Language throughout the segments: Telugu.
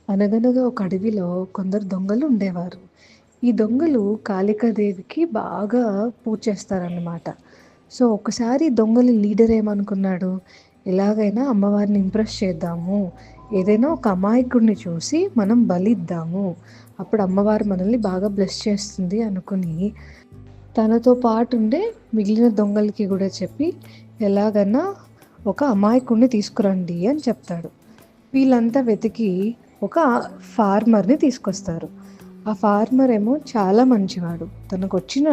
అనగనగా ఒక అడవిలో కొందరు దొంగలు ఉండేవారు. ఈ దొంగలు కాళికాదేవికి బాగా పూజ చేస్తారన్నమాట. సో, ఒకసారి దొంగల లీడర్ ఏమనుకున్నాడు, ఎలాగైనా అమ్మవారిని ఇంప్రెస్ చేద్దాము. ఏదైనా ఒక అమాయకుడిని చూసి మనం బలిద్దాము. అప్పుడు అమ్మవారు మనల్ని బాగా బ్లెస్ చేస్తుంది అనుకుని, తనతో పాటుండే మిగిలిన దొంగలకి గూడా చెప్పి, ఎలాగన్నా ఒక అమాయకుడిని తీసుకురండి అని చెప్తాడు. వీళ్ళంతా వెతికి ఒక ఫార్మర్‌ని తీసుకొస్తారు. ఆ ఫార్మర్ ఏమో చాలా మంచివాడు. తనకొచ్చిన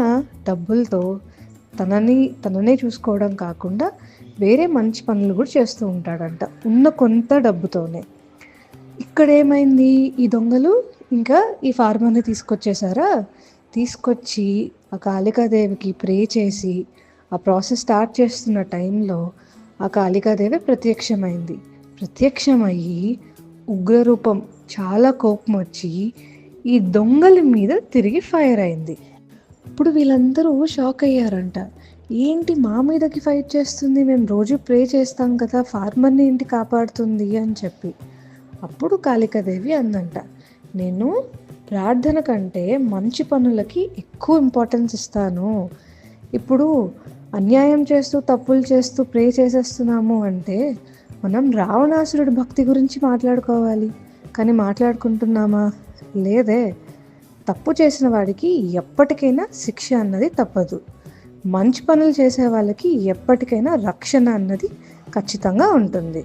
డబ్బులతో తననే చూసుకోవడం కాకుండా వేరే మంచి పనులు కూడా చేస్తూ ఉంటాడంట. ఉన్న కొంత డబ్బుతోనే. ఇక్కడేమైంది, ఈ దొంగలు ఇంకా ఈ ఫార్మర్‌ని తీసుకొచ్చేసారా, తీసుకొచ్చి ఆ కాళికాదేవికి ప్రే చేసి ఆ ప్రాసెస్ స్టార్ట్ చేస్తున్న టైంలో ఆ కాళికాదేవి ప్రత్యక్షమైంది. ప్రత్యక్షమయ్యి ఉగ్రరూపం, చాలా కోపం వచ్చి ఈ దొంగల మీద తిరిగి ఫైర్ అయింది. అప్పుడు వీళ్ళందరూ షాక్ అయ్యారంట. ఏంటి మా మీదకి ఫైట్ చేస్తుంది, మేము రోజు ప్రే చేస్తాం కదా, ఫార్మర్ని ఏంటి కాపాడుతుంది అని చెప్పి. అప్పుడు కాళికాదేవి అందంట, నేను ప్రార్థన కంటే మంచి పనులకి ఎక్కువ ఇంపార్టెన్స్ ఇస్తాను. ఇప్పుడు అన్యాయం చేస్తూ తప్పులు చేస్తూ ప్రే చేసేస్తున్నాము అంటే మనం రావణాసురుడి భక్తి గురించి మాట్లాడుకోవాలి, కానీ మాట్లాడుకుంటున్నామా? లేదే. తప్పు చేసిన వాడికి ఎప్పటికైనా శిక్ష అన్నది తప్పదు. మంచి పనులు చేసే వాళ్ళకి ఎప్పటికైనా రక్షణ అన్నది ఖచ్చితంగా ఉంటుంది.